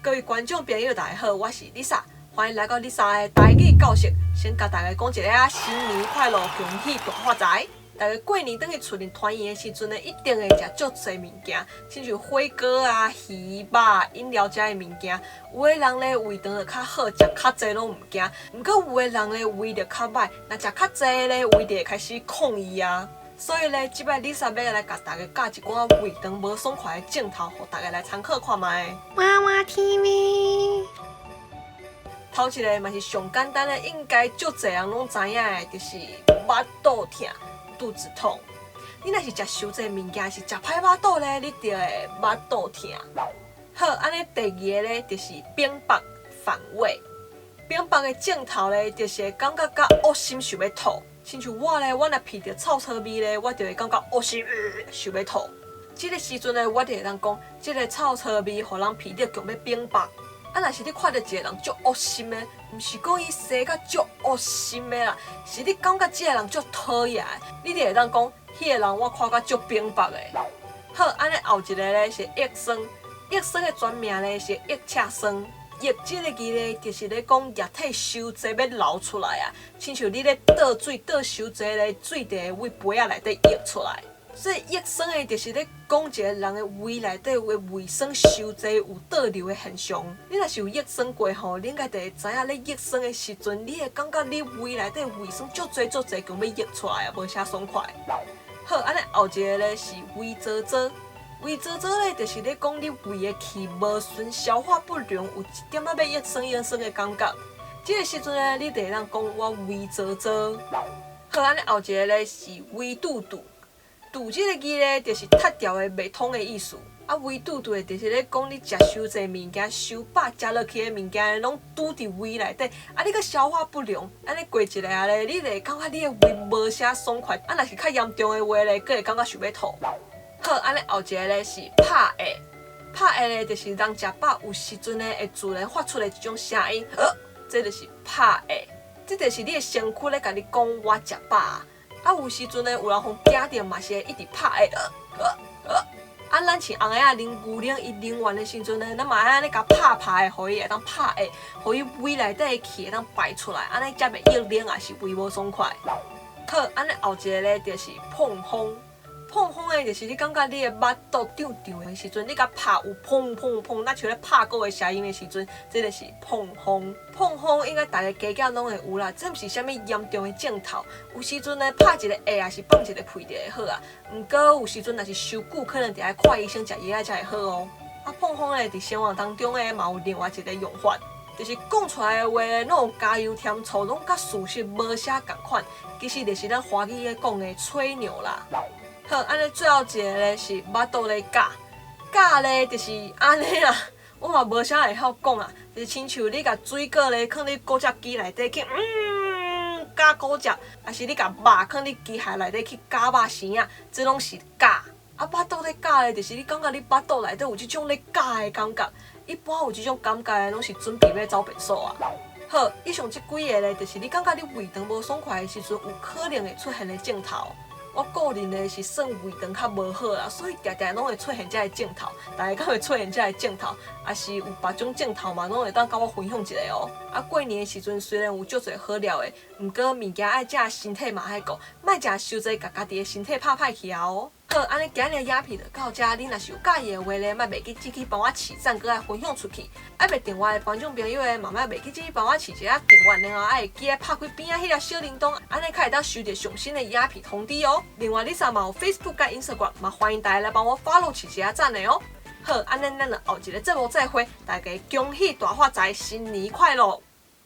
各位观众朋友，大家好，我是 Lisa， 欢迎来到 Lisa 的台语教室。先甲大家讲一个新年快乐，恭喜大发财！大家过年等去厝里团圆的时阵呢，一定会食足侪物件，亲像火锅啊、鱼肉、饮料这的物件。有的人咧胃肠就较好，食较侪拢唔惊；毋过有的人咧胃就较歹，若食较侪咧胃就会开始抗议啊。所以咧，即摆 Lisa 要来甲大家教一寡胃肠无爽快的镜头，互大家来参考看卖。娃娃 TV。头一个嘛是上简单的，应该足侪人拢知影的，就是腹肚痛、肚子痛。你若是食伤侪物件，是食歹腹肚咧，你就会腹肚痛。好，安尼第二个咧就是扁腹反胃。扁腹的镜头咧，就是会感觉甲恶心想要吐。亲像我咧，我若闻到臭臭味咧，我就会感觉恶心，想要吐。这个时阵咧，我就会当讲，这个臭臭味互人闻到强要扁腹。啊，若是你看到一个人足恶心的，毋是讲伊生甲足恶心的啦，是你感觉这个人足讨厌的，你就会当讲，迄个人我看甲足扁腹的。好，安尼后一个咧是益酸，益酸的全名咧是益赤酸。液这个字咧，就是咧讲液体收济要流出来啊，亲像你咧倒水倒收济咧，水就会为杯仔内底溢出来。所以益酸的，就是咧讲一个人的胃内底有胃酸收济有倒流的现象。你若是有益酸过吼，你应该就会知影咧益酸的时阵，你会感觉你胃内底胃酸足侪足侪，强要溢出来啊，无啥爽快。好，安尼后一个咧是胃糟糟。胃糟糟咧，就是咧讲你胃的气无顺，消化不良，有一点仔要益酸的感觉。这个时阵咧，你就会当讲我胃糟糟。好，安尼后一个咧是胃肚肚。肚这个字咧，就是塌掉的袂通的意思。啊，胃肚肚的，就是咧讲你食伤侪物件，伤饱食落去的物件，拢堵伫胃内底，啊，你个消化不良，安尼过一下咧，你就会感觉你的胃无啥爽快。啊，若是较严重的话咧，佫会感觉想要吐。好，安尼后一个咧是拍嗝，拍嗝咧就是人食饱有时阵咧会自然发出的一种声音，这就是拍嗝，这就是你的身躯咧甲你讲我食饱啊。啊，有时阵咧有人互惊着嘛是会一直拍嗝，啊，咱像红仔啉牛奶，伊啉完的时阵咧，咱嘛爱安尼甲拍，互伊会当拍嗝，互伊胃内底的气会当排出来，安尼才袂溢冷也是胃无爽快。好，安尼后一个咧就是碰风。碰风的，就是你感觉你的腹肚胀的时阵，你甲拍有砰砰砰，那像咧拍鼓的声音的时阵，这就是碰风。碰风应该大家家家拢会有啦，这毋是啥物严重的镜头。有时阵呢，拍一个下，也是放一个屁就会好啊。毋过有时阵若是伤久，可能就要看医生食药仔才会好哦。啊，碰风咧，伫生活当中咧，嘛有另外一个用法，就是讲出来的话，拢有加油添醋，拢甲事实无啥共款。其实就是咱华语咧讲的吹牛啦。好，安尼最后一个咧是腹肚咧夹，夹咧就是安尼啦，我嘛无啥会晓讲啦，就是亲像你甲水果咧放你果汁机内底去夹果汁，还是你甲肉放你机械内底去夹肉丝啊，这拢是夹。啊，腹肚咧夹咧，就是你感觉你腹肚内底有即种咧夹的感觉，一般有即种感觉的，拢是准备要走便所啊。好，以上即几个咧，就是你感觉你胃肠无爽快的时阵，有可能会出现的镜头。我个人呢是算胃肠较无好啦，所以常常拢会出现这个镜头。大家敢会出现这个镜头，也是有别种镜头嘛，拢会当甲我分享一下哦。啊，过年的时阵虽然有足侪好料的，毋过物件爱食，身体嘛爱顾，莫食伤济，甲家己的身体拍歹去啊哦。好，安尼今日的影片就到这，你若是有介意的话咧，莫袂记自己帮我试赞，搁来分享出去。爱袂订阅的观众朋友的，嘛莫袂记自己帮我试一下订阅，然后爱会记得拍开边仔迄条小铃铛，安尼才会当收到上新的影片通知哦。另外，Lisa嘛有 Facebook 甲 Instagram，嘛欢迎大家来帮我 follow 试一下赞的哦。好，安尼咱就后一个节目再会，大家恭喜大发财，新年快乐！